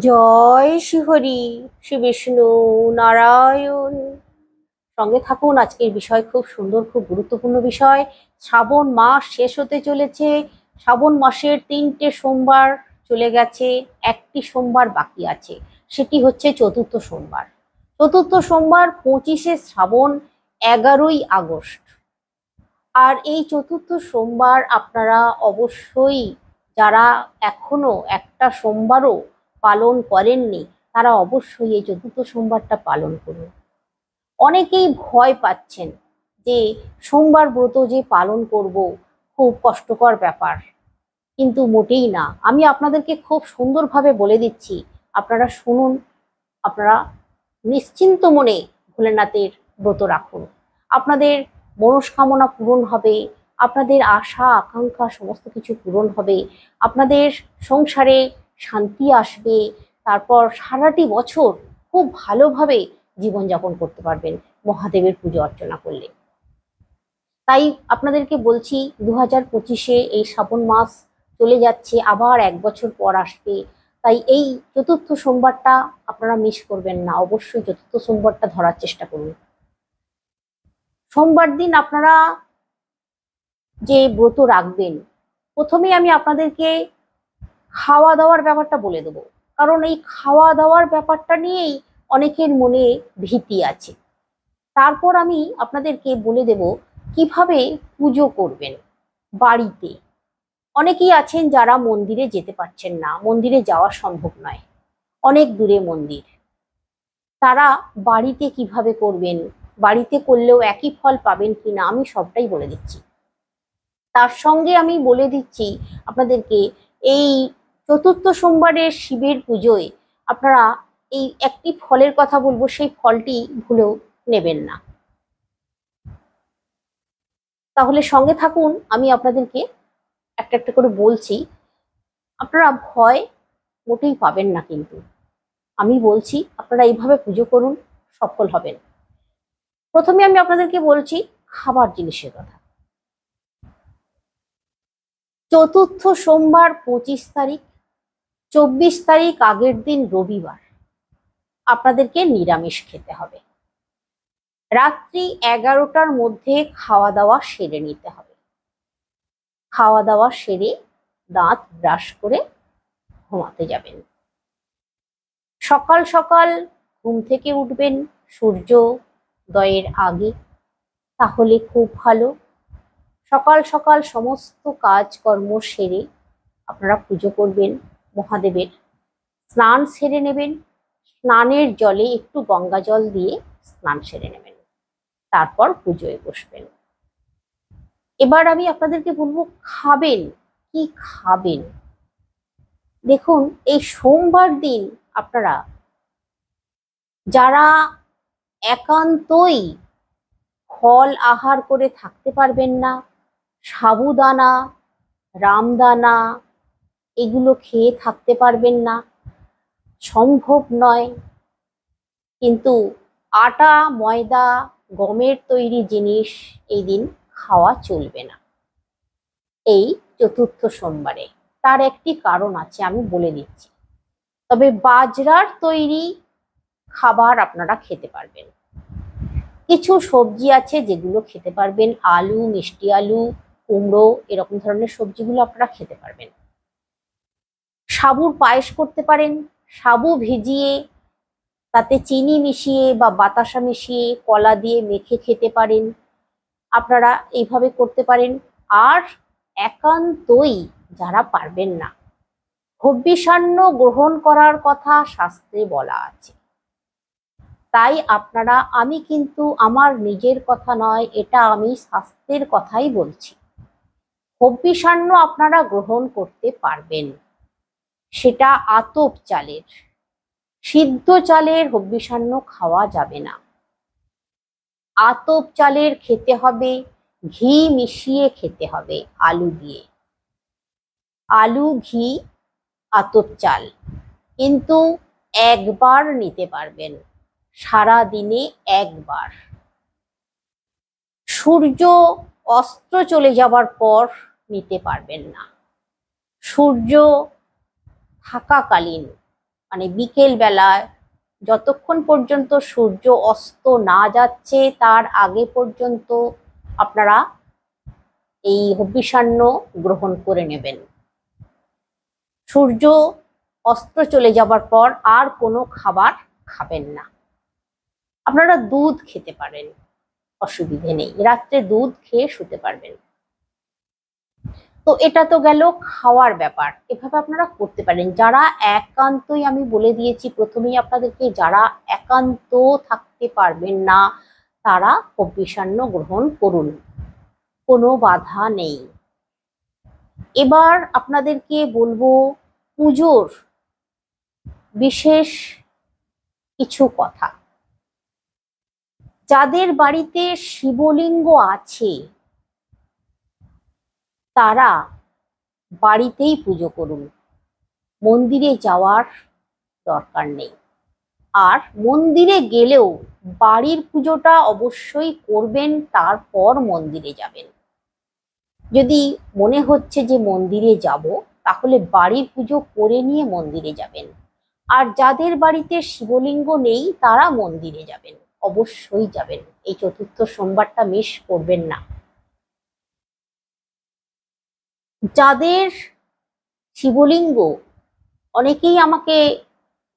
জয় শ্রীহরি, শ্রী বিষ্ণু নারায়ণ। সঙ্গে থাকুন, আজকের বিষয় খুব সুন্দর, খুব গুরুত্বপূর্ণ বিষয়। শ্রাবণ মাস শেষ হতে চলেছে। শ্রাবণ মাসের 3টে সোমবার চলে গেছে, একটি সোমবার বাকি আছে, সেটি হচ্ছে চতুর্থ সোমবার। চতুর্থ সোমবার 25শে শ্রাবণ, 11ই আগস্ট। আর এই চতুর্থ সোমবার আপনারা অবশ্যই, যারা এখনো একটা সোমবারও পালন করেননি, তারা অবশ্যই এই চতুর্থ সোমবারটা পালন করুন। অনেকেই ভয় পাচ্ছেন যে সোমবার ব্রত যে পালন করব, খুব কষ্টকর ব্যাপার, কিন্তু মোটেই না। আমি আপনাদেরকে খুব সুন্দরভাবে বলে দিচ্ছি, আপনারা শুনুন। আপনারা নিশ্চিন্ত মনে ভোলেনাথের ব্রত রাখুন, আপনাদের মনস্কামনা পূরণ হবে, আপনাদের আশা আকাঙ্ক্ষা সমস্ত কিছু পূরণ হবে, আপনাদের সংসারে শান্তি আসবে। তারপর সারাটি বছর খুব ভালোভাবে জীবনযাপন করতে পারবেন মহাদেবের পুজো অর্চনা করলে। তাই আপনাদেরকে বলছি, 2025-এ এই শ্রাবণ মাস চলে যাচ্ছে, আবার 1 বছর পর আসবে। তাই এই চতুর্থ সোমবারটা আপনারা মিস করবেন না, অবশ্যই চতুর্থ সোমবারটা ধরার চেষ্টা করুন। সোমবার দিন আপনারা যে ব্রত রাখবেন, প্রথমে আমি আপনাদেরকে খাওয়া দাওয়ার ব্যাপারটা বলে দেবো, কারণ এই খাওয়া দাওয়ার ব্যাপারটা নিয়েই অনেকের মনে ভীতি আছে। তারপর আমি আপনাদেরকে বলে দেব কিভাবে পুজো করবেন বাড়িতে। অনেকেই আছেন যারা মন্দিরে যেতে পারছেন না, মন্দিরে যাওয়া সম্ভব নয়, অনেক দূরে মন্দির। তারা বাড়িতে কিভাবে করবেন, বাড়িতে করলেও একই ফল পাবেন কিনা, আমি সবটাই বলে দিচ্ছি। তার সঙ্গে আমি বলে দিচ্ছি আপনাদেরকে, এই চতুর্থ সোমবারের শিবের পুজোয় আপনারা এই একটি ফলের কথা বলবো, সেই ফলটি ভুলেও নেবেন না। তাহলে সঙ্গে থাকুন, আমি আপনাদেরকে একটা একটা করে বলছি। আপনারা ভয় মোটেই পাবেন না, কিন্তু আমি বলছি আপনারা এইভাবে পুজো করুন, সফল হবেন। প্রথমে আমি আপনাদেরকে বলছি খাবার জিনিসের কথা। চতুর্থ সোমবার 25 তারিখ, 24 তারিখ আগের দিন রবিবার আপনাদেরকে নিরামিষ খেতে হবে। রাত্রি 11টার মধ্যে খাওয়া দাওয়া সেরে নিতে হবে। খাওয়া দাওয়া সেরে দাঁত ব্রাশ করে ঘুমাতে যাবেন। সকাল সকাল ঘুম থেকে উঠবেন সূর্যোদয়ের আগে, তাহলে খুব ভালো। সকাল সকাল সমস্ত কাজকর্ম সেরে আপনারা পুজো করবেন মহাদেবের। স্নান সেরে নেবেন, স্নানের জলে একটু গঙ্গা জল দিয়ে স্নান সেরে নেবেন, তারপর পুজোয় বসবেন। এবার আমি আপনাদেরকে বলবো খাবেন কি খাবেন। দেখুন, এই সোমবার দিন আপনারা যারা একান্তই ফল আহার করে থাকতে পারবেন না, সাবুদানা, রামদানা এগুলো খেয়ে থাকতে পারবেন না, সম্ভব নয়, কিন্তু আটা, ময়দা, গমের তৈরি জিনিস এই দিন খাওয়া চলবে না এই চতুর্থ সোমবারে। তার একটি কারণ আছে, আমি বলে দিচ্ছি। তবে বাজরার তৈরি খাবার আপনারা খেতে পারবেন। কিছু সবজি আছে যেগুলো খেতে পারবেন, আলু, মিষ্টি আলু, কুমড়ো, এরকম ধরনের সবজিগুলো আপনারা খেতে পারবেন। সাবুর পায়েস করতে পারেন, সাবু ভিজিয়ে তাতে চিনি মিশিয়ে বা বাতাসা মিশিয়ে কলা দিয়ে মেখে খেতে পারেন, আপনারা এইভাবে করতে পারেন। আর একান্তই যারা পারবেন না, হবিষ্যান্ন গ্রহণ করার কথা শাস্ত্রে বলা আছে। তাই আপনারা, আমি কিন্তু আমার নিজের কথা নয়, এটা আমি শাস্ত্রের কথাই বলছি, হবিষ্যান্ন আপনারা গ্রহণ করতে পারবেন। সেটা আতপ চালের, সিদ্ধ চালের হবিষ্যান্ন খাওয়া যাবে না। আতপ চালের খেতে হবে, ঘি মিশিয়ে খেতে হবে আলু দিয়ে। আলু, ঘি, আতপ চাল কিন্তু একবার নিতে পারবেন, সারা দিনে একবার। সূর্য অস্ত চলে যাবার পর নিতে পারবেন না। সূর্য থাকাকালীন মানে বিকেল বেলায় যতক্ষণ পর্যন্ত সূর্য অস্ত না যাচ্ছে তার আগে পর্যন্ত আপনারা এই হবিষান্ন গ্রহণ করে নেবেন। সূর্য অস্ত চলে যাবার পর আর কোনো খাবার খাবেন না। আপনারা দুধ খেতে পারেন, অসুবিধে নেই, রাত্রে দুধ খেয়ে শুতে পারবেন। তো এটা তো গেল খাওয়ার ব্যাপার, এভাবে আপনারা করতে পারেন। যারা একান্তই, আমি বলে দিয়েছি প্রথমেই আপনাদেরকে, যারা একান্ত থাকতে পারবেন না তারা হবিষান্ন গ্রহণ করুন, কোনো বাধা নেই। এবার আপনাদেরকে বলবো পুজোর বিশেষ কিছু কথা। যাদের বাড়িতে শিবলিঙ্গ আছে তারা বাড়িতেই পুজো করুন, মন্দিরে যাওয়ার দরকার নেই। আর মন্দিরে গেলেও বাড়ির পুজোটা অবশ্যই করবেন, তারপর মন্দিরে যাবেন। যদি মনে হচ্ছে যে মন্দিরে যাব, তাহলে বাড়ির পুজো করে নিয়ে মন্দিরে যাবেন। আর যাদের বাড়িতে শিবলিঙ্গ নেই তারা মন্দিরে যাবেন, অবশ্যই যাবেন। এই চতুর্থ সোমবারটা মিস করবেন না। যাদের শিবলিঙ্গ, অনেকেই আমাকে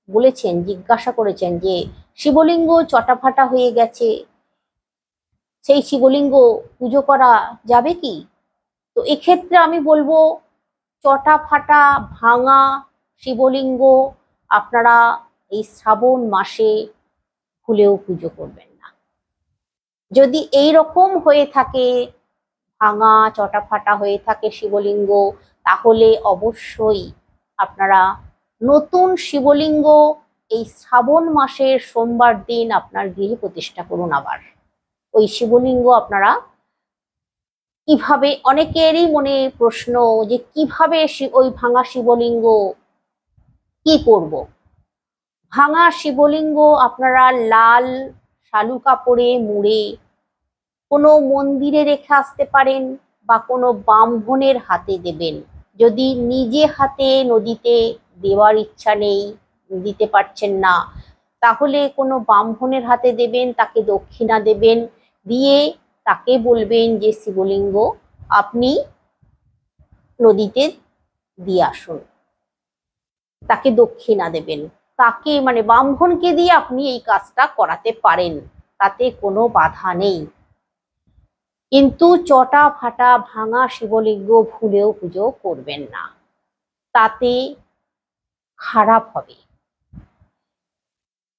বলেছেন, জিজ্ঞাসা করেছেন যে শিবলিঙ্গ চটাফাটা হয়ে গেছে, সেই শিবলিঙ্গ পুজো করা যাবে কি? তো এক্ষেত্রে আমি বলবো চটাফাটা ভাঙা শিবলিঙ্গ আপনারা এই শ্রাবণ মাসে ভুলেও পুজো করবেন না। যদি এই রকম হয়ে থাকে, ভাঙা চটাফাটা হয়ে থাকে শিবলিঙ্গ, তাহলে অবশ্যই আপনারা নতুন শিবলিঙ্গ এই শ্রাবণ মাসের সোমবার দিন আপনার গৃহে প্রতিষ্ঠা করুন। আবার ওই শিবলিঙ্গ আপনারা কিভাবে, অনেকেরই মনে প্রশ্ন যে কিভাবে ওই ভাঙা শিবলিঙ্গ কি করব। ভাঙা শিবলিঙ্গ আপনারা লাল শালু কাপড়ে মুড়ে কোনো মন্দিরে রেখে আসতে পারেন বা কোনো ব্রাহ্মণের হাতে দেবেন। যদি নিজে হাতে নদীতে দেওয়ার ইচ্ছা নেই, দিতে পারছেন না, তাহলে কোনো ব্রাহ্মণের হাতে দেবেন, তাকে দক্ষিণা দেবেন, দিয়ে তাকে বলবেন যে শিবলিঙ্গ আপনি নদীতে দিয়ে আসুন, তাকে দক্ষিণা দেবেন। তাকে মানে ব্রাহ্মণকে দিয়ে আপনি এই কাজটা করাতে পারেন, তাতে কোনো বাধা নেই। কিন্তু চটা ফাটা ভাঙা শিবলিঙ্গ ভুলেও পুজো করবেন না, তাতে খারাপ হবে।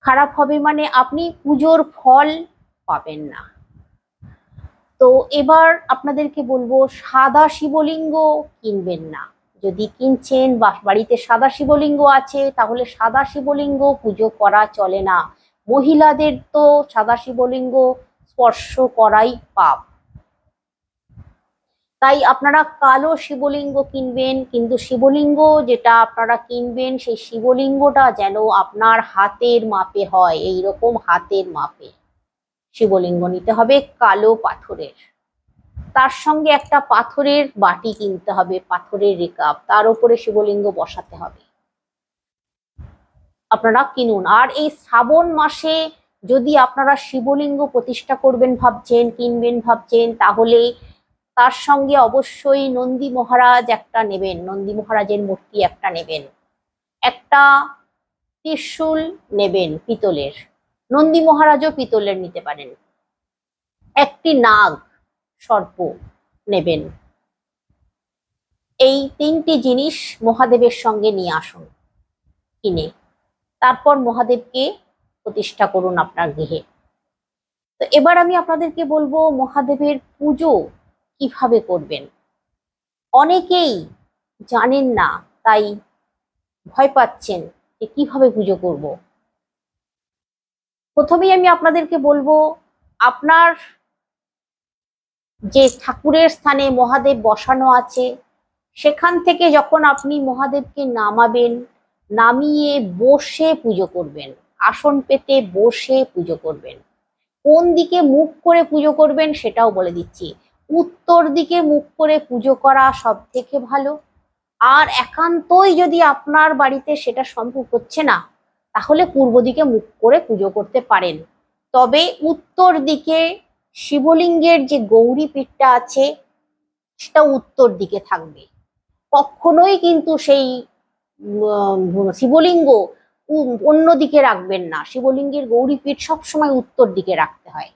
খারাপ হবে মানে আপনি পুজোর ফল পাবেন না। তো এবার আপনাদেরকে বলবো সাদা শিবলিঙ্গ কিনবেন না। যদি কিনছেন বা বাড়িতে সাদা শিবলিঙ্গ আছে, তাহলে সাদা শিবলিঙ্গ পুজো করা চলে না। মহিলাদের তো সাদা শিবলিঙ্গ স্পর্শ করাই পাপ। তাই আপনারা কালো শিবলিঙ্গ কিনবেন, কিন্তু শিবলিঙ্গ যেটা আপনারা কিনবেন সেই শিবলিঙ্গটা যেন আপনার হাতের মাপে হয়, এইরকম হাতের মাপে শিবলিঙ্গ নিতে হবে, কালো পাথরের। তার সঙ্গে একটা পাথরের বাটি কিনতে হবে, পাথরের রেকাব, তার উপরে শিবলিঙ্গ বসাতে হবে। আপনারা কিনুন। আর এই শ্রাবণ মাসে যদি আপনারা শিবলিঙ্গ প্রতিষ্ঠা করবেন ভাবছেন, কিনবেন ভাবছেন, তাহলে তার সঙ্গে অবশ্যই নন্দী মহারাজ একটা নেবেন, নন্দী মহারাজের মূর্তি একটা নেবেন, একটা ত্রিশূল নেবেন পিতলের, নন্দী মহারাজও পিতলের নিতে পারেন, একটি নাগ সর্প নেবেন। এই তিনটি জিনিস মহাদেবের সঙ্গে নিয়ে আসুন কিনে, তারপর মহাদেবকে প্রতিষ্ঠা করুন আপনার গৃহে। তো এবার আমি আপনাদেরকে বলবো মহাদেবের পুজো কিভাবে করবেন। অনেকেই জানেন না, তাই ভয় পাচ্ছেন যে কিভাবে পুজো করব। প্রথমেই আমি আপনাদেরকে বলবো আপনার যে ঠাকুরের স্থানে মহাদেব বসানো আছে সেখান থেকে যখন আপনি মহাদেবকে নামাবেন, নামিয়ে বসে পুজো করবেন, আসন পেতে বসে পুজো করবেন। কোন দিকে মুখ করে পুজো করবেন সেটাও বলে দিচ্ছি। উত্তর দিকে মুখ করে পুজো করা সব থেকে ভালো। আর একান্তই যদি আপনার বাড়িতে সেটা সম্ভব হচ্ছে না, তাহলে পূর্ব দিকে মুখ করে পুজো করতে পারেন। তবে উত্তর দিকে শিবলিঙ্গের যে গৌরী পীঠটা আছে সেটা উত্তর দিকে থাকবে। কখনোই কিন্তু সেই শিবলিঙ্গ অন্য দিকে রাখবেন না। শিবলিঙ্গের গৌরীপীঠ সবসময় উত্তর দিকে রাখতে হয়।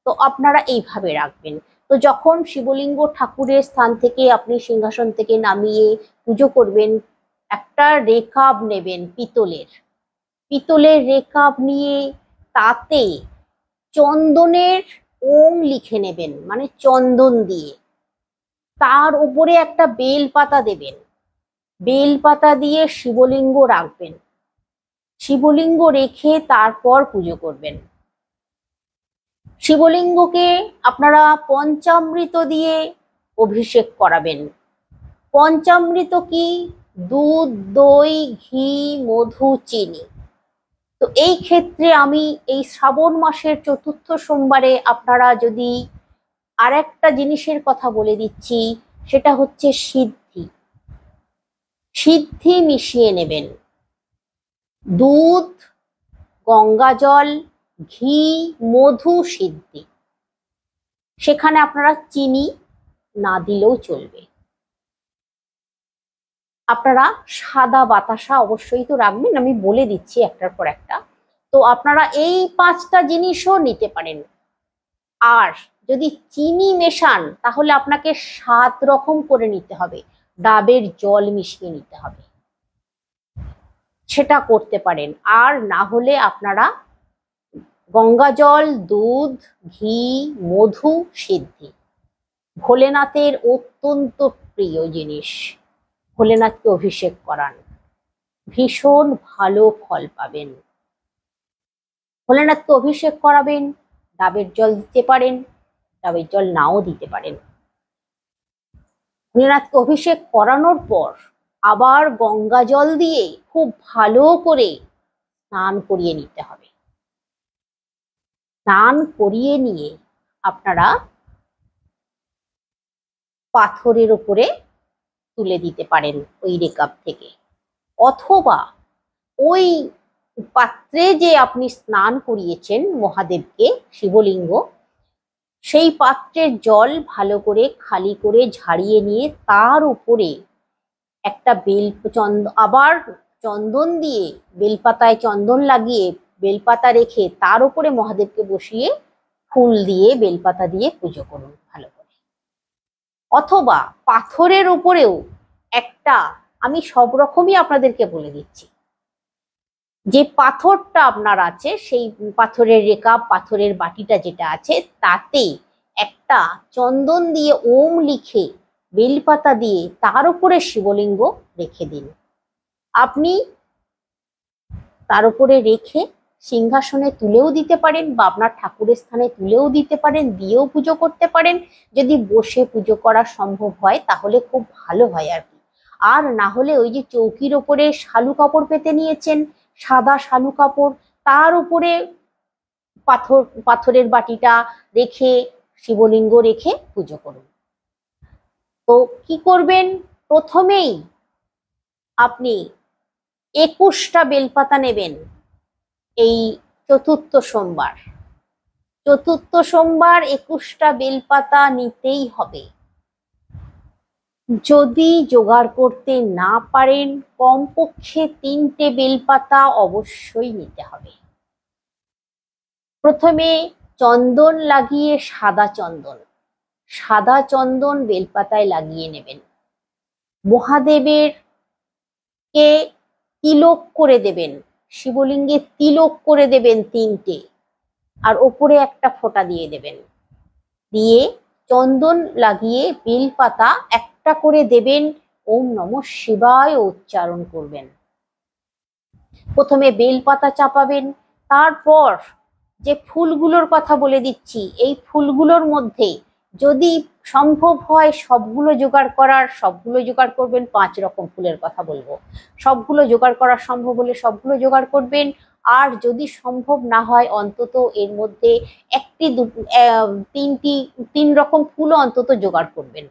তো আপনারা এইভাবে রাখবেন। তো যখন শিবলিঙ্গ ঠাকুরের স্থান থেকে আপনি সিংহাসন থেকে নামিয়ে পুজো করবেন, একটা রেকাব নেবেন পিতলের। পিতলের রেকাব নিয়ে তাতে চন্দনের ওম লিখে নেবেন, মানে চন্দন দিয়ে। তার উপরে একটা বেল পাতা দেবেন। বেল পাতা দিয়ে শিবলিঙ্গ রাখবেন। শিবলিঙ্গ রেখে তারপর পুজো করবেন। শিবলিঙ্গকে আপনারা পঞ্চামৃত দিয়ে অভিষেক করাবেন। পঞ্চামৃত কি? দুধ, দই, ঘি, মধু, চিনি। তো এই ক্ষেত্রে আমি এই শ্রাবণ মাসের চতুর্থ সোমবারে আপনারা যদি আর একটা জিনিসের কথা বলে দিচ্ছি, সেটা হচ্ছে সিদ্ধি। সিদ্ধি মিশিয়ে নেবেন। দুধ, গঙ্গা জল, ঘি, মধু, সিদ্ধি। সেখানে আপনারা চিনি না দিলেও চলবে। আপনারা সাদা বাতাসা অবশ্যই তো রাখবেন, আমি বলে দিচ্ছি একটার পর একটা। তো আপনারা এই 5টা জিনিসও নিতে পারেন। আর যদি চিনি মেশান তাহলে আপনাকে 7 রকম করে নিতে হবে, ডাবের জল মিশিয়ে নিতে হবে। সেটা করতে পারেন। আর না হলে আপনারা গঙ্গা জল, দুধ, ঘি, মধু, সিদ্ধি। ভোলেনাথের অত্যন্ত প্রিয় জিনিস। ভোলেনাথকে অভিষেক করান, ভীষণ ভালো ফল পাবেন। ভোলেনাথকে অভিষেক করাবেন, ডাবের জল দিতে পারেন, ডাবের জল নাও দিতে পারেন। ভোলেনাথকে অভিষেক করানোর পর আবার গঙ্গা জল দিয়ে খুব ভালো করে স্নান করিয়ে নিতে হবে। স্নান করিয়ে নিয়ে আপনারা পাথরের উপরে তুলে দিতে পারেন ওই রেকাব থেকে, অথবা ওই পাত্রে যে আপনি স্নান করিয়েছেন মহাদেবকে, শিবলিঙ্গ, সেই পাত্রের জল ভালো করে খালি করে ঝাড়িয়ে নিয়ে তার উপরে একটা আবার চন্দন দিয়ে, বেলপাতায় চন্দন লাগিয়ে বেলপাতা রেখে তার উপরে মহাদেবকে বসিয়ে ফুল দিয়ে বেলপাতা দিয়ে পুজো করুন ভালো করে। অথবা পাথরের উপরেও একটা, আমি সব রকমই আপনাদেরকে বলে দিচ্ছি, যে পাথরটা আপনার আছে সেই পাথরের রেকাব, পাথরের বাটিটা যেটা আছে, তাতে একটা চন্দন দিয়ে ওম লিখে বেলপাতা দিয়ে তার উপরে শিবলিঙ্গ রেখে দিন। আপনি তার উপরে রেখে সিংহাসনে তুলেও দিতে পারেন, বা আপনার ঠাকুরের স্থানে তুলেও দিতে পারেন, দিয়েও পুজো করতে পারেন। যদি বসে পুজো করা সম্ভব হয় তাহলে খুব ভালো হয় আর কি। আর না হলে ওই যে চৌকির ওপরে শালু কাপড় পেতে নিয়েছেন, সাদা শালু কাপড়, তার উপরে পাথরের বাটিটা রেখে শিবলিঙ্গ রেখে পুজো করুন। তো কি করবেন? প্রথমেই আপনি 21টা বেলপাতা নেবেন। এই চতুর্থ সোমবার 21টা বেলপাতা নিতেই হবে। যদি জোগাড় করতে না পারেন, কমপক্ষে 3টে বেলপাতা অবশ্যই নিতে হবে। প্রথমে চন্দন লাগিয়ে, সাদা চন্দন বেলপাতায় লাগিয়ে নেবেন। মহাদেবের কে তিলক করে দেবেন, শিবলিঙ্গে তিলক করে দেবেন 3টে, আর ওপরে একটা ফোঁটা দিয়ে দেবেন। দিয়ে চন্দন লাগিয়ে বেলপাতা একটা করে দেবেন, ওম নমঃ শিবায় উচ্চারণ করবেন। প্রথমে বেলপাতা চাপাবেন, তারপর যে ফুলগুলোর কথা বলে দিচ্ছি, এই ফুলগুলোর মধ্যে যদি সম্ভব হয় সবগুলো জোগাড় করবেন। 5 রকম ফুলের কথা বলবো, সবগুলো জোগাড় করা সম্ভব হলে সবগুলো জোগাড় করবেন। আর যদি সম্ভব না হয় অন্তত এর মধ্যে 3 রকম ফুলও অন্তত জোগাড় করবেন,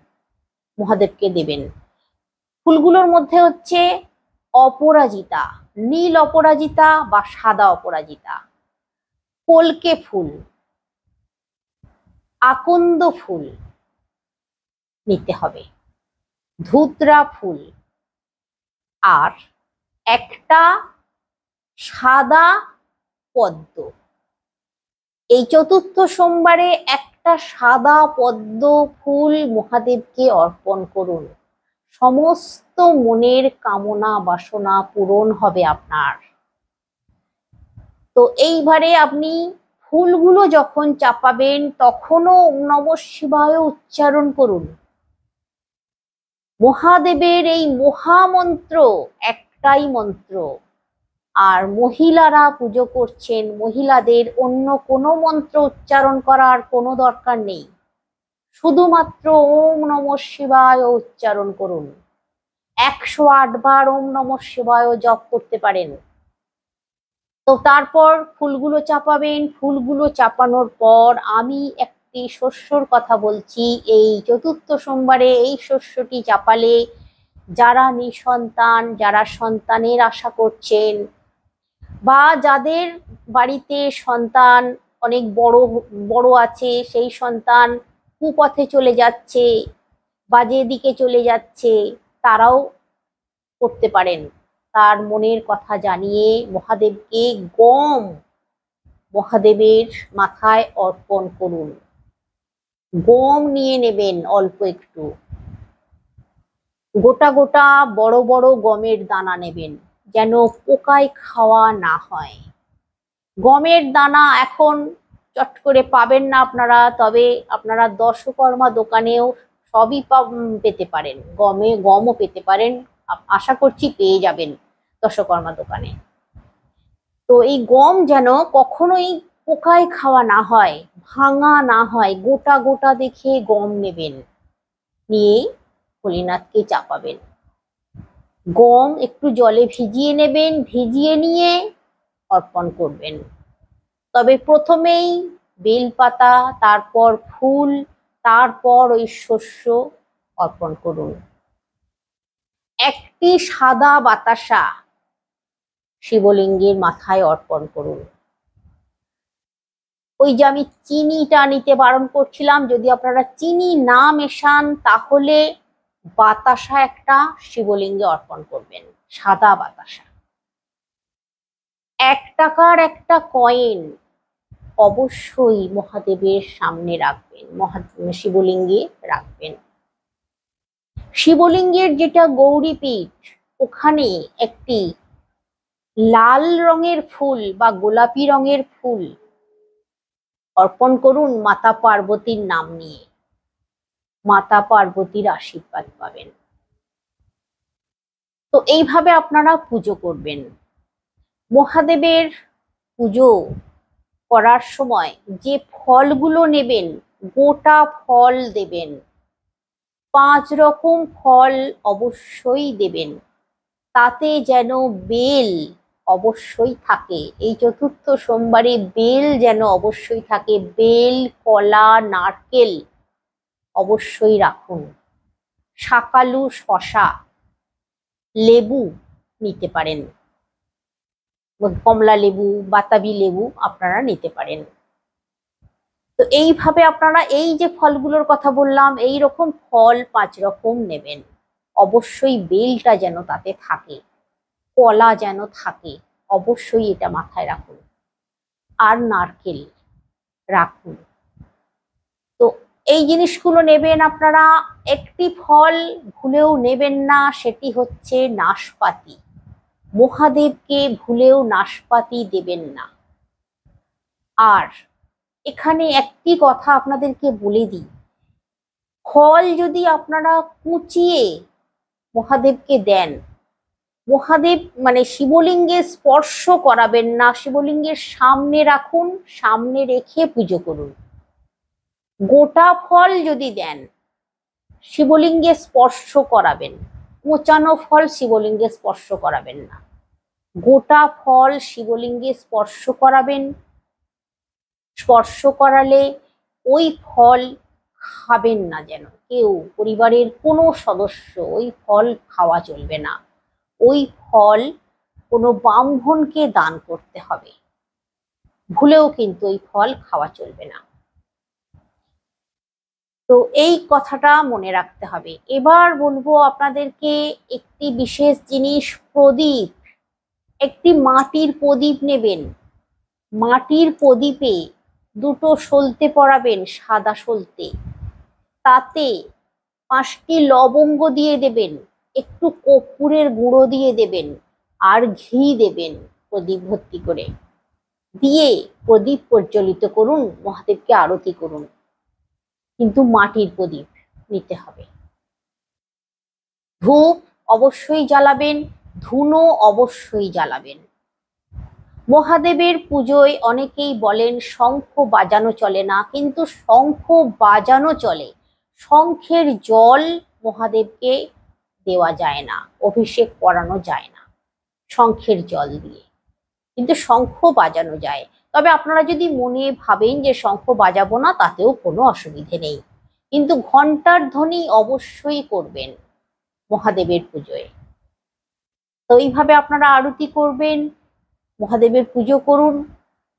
মহাদেবকে দেবেন। ফুলগুলোর মধ্যে হচ্ছে অপরাজিতা, নীল অপরাজিতা বা সাদা অপরাজিতা, কলকে ফুল, আকন্দ ফুল নিতে হবে, ধুতরা ফুল, আর একটা সাদা পদ্ম। এই চতুর্থ সোমবারে একটা সাদা পদ্ম ফুল মহাদেবকে অর্পণ করুন। সমস্ত মনের কামনা বাসনা পূরণ হবে আপনার। তো এইবারে আপনি ফুলগুলো যখন চাপাবেন তখনও ওম নমঃ শিবায় উচ্চারণ করুন। মহাদেবের এই মহামন্ত্র একটাই মন্ত্র, আর মহিলারা পুজো করছেন, মহিলাদের অন্য কোনো মন্ত্র উচ্চারণ করার কোনো দরকার নেই, শুধুমাত্র ওম নমঃ শিবায় উচ্চারণ করুন। 108 বার ওম নমঃ শিবায় জপ করতে পারেন। তো তারপর ফুলগুলো চাপাবেন। ফুলগুলো চাপানোর পর আমি একটি শস্যর কথা বলছি। এই চতুর্থ সোমবারে এই শস্যটি চাপালে যারা নিঃসন্তান, যারা সন্তানের আশা করছেন, বা যাদের বাড়িতে সন্তান অনেক বড় বড় আছে, সেই সন্তান কুপথে চলে যাচ্ছে, বাজে দিকে চলে যাচ্ছে, তারাও করতে পারেন। তার মনের কথা জানিয়ে মহাদেবকে গম মহাদেবের মাথায় অর্পণ করুন। গম নিয়ে নেবেন অল্প একটু, গোটা গোটা বড় বড় গমের দানা নেবেন, যেন পোকায় খাওয়া না হয়। গমের দানা এখন চট করে পাবেন না আপনারা, তবে আপনারা দশকর্মা দোকানেও সবই পেতে পারেন, গমও পেতে পারেন, আশা করছি পেয়ে যাবেন দশকর্মা দোকানে। তো এই গম যেন কখনোই পোকায় খাওয়া না হয়, ভাঙা না হয়, গোটা গোটা দেখে গম নেবেন, নিয়ে ভোলেনাথকে চাপাবেন। গম একটু জলে ভিজিয়ে নেবেন, ভিজিয়ে নিয়ে অর্পণ করবেন। তবে প্রথমেই বেলপাতা, তারপর ফুল, তারপর ওই শস্য অর্পণ করুন। একটি সাদা বাতাসা শিবলিঙ্গের মাথায় অর্পণ করুন। ওই যে আমি চিনিটা নিতে বারণ করছিলাম, যদি আপনারা চিনি না মেশান তাহলে বাতাসা একটা শিবলিঙ্গে অর্পণ করবেন, সাদা বাতাসা। 1 টাকার একটা কয়েন অবশ্যই মহাদেবের সামনে রাখবেন, শিবলিঙ্গে রাখবেন। শিবলিঙ্গের যেটা গৌরীপীঠ, ওখানে একটি লাল রঙের ফুল বা গোলাপি রঙের ফুল অর্পণ করুন মাতা পার্বতীর নাম নিয়ে। মাতা পার্বতীর আশীর্বাদ পাবেন। তো এইভাবে আপনারা পুজো করবেন। মহাদেবের পুজো করার সময় যে ফলগুলো নেবেন, গোটা ফল দেবেন। 5 রকম ফল অবশ্যই দেবেন, তাতে যেন বেল অবশ্যই থাকে। এই চতুর্থ সোমবারে বেল যেন অবশ্যই থাকে, বেল, কলা, নারকেল অবশ্যই রাখুন। শাকালু, শসা, লেবু নিতে পারেন, কমলা লেবু, বাতাবি লেবু আপনারা নিতে পারেন। তো এইভাবে আপনারা এই যে ফলগুলোর কথা বললাম, এই রকম ফল 5 রকম নেবেন। অবশ্যই বেলটা যেন তাতে থাকে, কলা যেন থাকে, অবশ্যই এটা মাথায় রাখুন, আর নারকেল রাখুন। তো এই জিনিসগুলো নেবেন আপনারা। একটি ফল ভুলেও নেবেন না, সেটি হচ্ছে নাশপাতি। মহাদেবকে ভুলেও নাশপাতি দেবেন না। আর এখানে একটি কথা আপনাদেরকে বলে দিই, ফল যদি আপনারা কুচিয়ে মহাদেবকে দেন, মহাদেব মানে শিবলিঙ্গে স্পর্শ করাবেন না, শিবলিঙ্গের সামনে রাখুন, সামনে রেখে পুজো করুন। গোটা ফল যদি দেন শিবলিঙ্গে স্পর্শ করাবেন, কোঁচানো ফল শিবলিঙ্গে স্পর্শ করাবেন না। গোটা ফল শিবলিঙ্গে স্পর্শ করাবেন। স্পর্শ করালে ওই ফল খাবেন না, যেন কেউ পরিবারের কোনো সদস্য ওই ফল খাওয়া চলবে না। ওই ফল কোনো ব্রাহ্মণকে দান করতে হবে, ভুলেও কিন্তু ওই ফল খাওয়া চলবে না। তো এই কথাটা মনে রাখতে হবে। এবার বলবো আপনাদেরকে একটি বিশেষ জিনিস, প্রদীপ। একটি মাটির প্রদীপ নেবেন, মাটির প্রদীপে দুটো সলতে পরাবেন, সাদা সলতে, তাতে 5টি লবঙ্গ দিয়ে দেবেন, একটু কর্পূরের গুঁড়ো দিয়ে দেবেন, আর ঘি দেবেন প্রদীপ ভর্তি করে, দিয়ে প্রদীপ প্রজ্বলিত করুন, মহাদেবকে আরতি করুন। কিন্তু মাটির প্রদীপ নিতে হবে। ধূপ অবশ্যই জ্বালাবেন, ধুনো অবশ্যই জ্বালাবেন। মহাদেবের পুজোয় অনেকেই বলেন শঙ্খ বাজানো চলে না, কিন্তু শঙ্খ বাজানো চলে। শঙ্খের জল মহাদেবকে দেওয়া যায় না, অভিষেক করানো যায় না শঙ্খের জল দিয়ে, কিন্তু শঙ্খ বাজানো যায়। তবে আপনারা যদি মনে ভাবেন যে শঙ্খ বাজাবো না, তাতেও কোনো অসুবিধে নেই, কিন্তু ঘন্টার ধ্বনি অবশ্যই করবেন মহাদেবের পুজোয়। তো এইভাবে আপনারা আরতি করবেন, মহাদেবের পুজো করুন,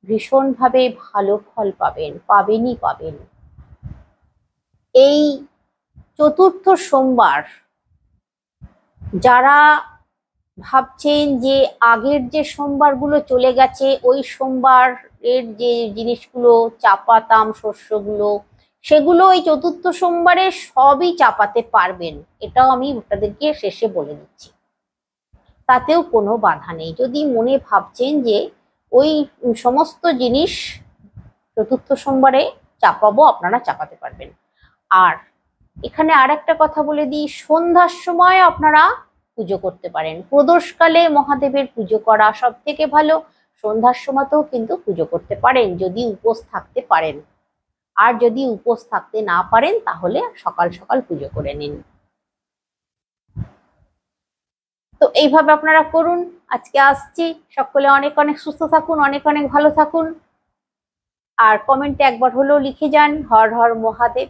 ভীষণভাবে ভালো ফল পাবেন, পাবেনই পাবেন। এই চতুর্থ সোমবার যারা ভাবছেন যে আগের যে সোমবারগুলো চলে গেছে, ওই সোমবারের যে জিনিসগুলো চাপাতাম, শস্যগুলো, সেগুলো ওই চতুর্থ সোমবারে সবই চাপাতে পারবেন, এটাও আমি আপনাদেরকে শেষে বলে দিচ্ছি। তাতেও কোনো বাধা নেই। যদি মনে ভাবছেন যে ওই সমস্ত জিনিস চতুর্থ সোমবারে চাপাবো, আপনারা চাপাতে পারবেন। আর এখানে আর একটা কথা বলে দিই, সন্ধ্যার সময় আপনারা পুজো করতে পারেন। প্রদোষকালে মহাদেবের পুজো করা সব থেকে ভালো, সন্ধ্যার সময়তেও কিন্তু পুজো করতে পারেন যদি উপোস থাকতে পারেন। আর যদি উপোস থাকতে না পারেন, তাহলে সকাল সকাল পুজো করে নিন। তো এইভাবে আপনারা করুন। আজকে আসছি, সকলে অনেক অনেক সুস্থ থাকুন, অনেক অনেক ভালো থাকুন। আর কমেন্টে একবার হলেও লিখে যান হর হর মহাদেব।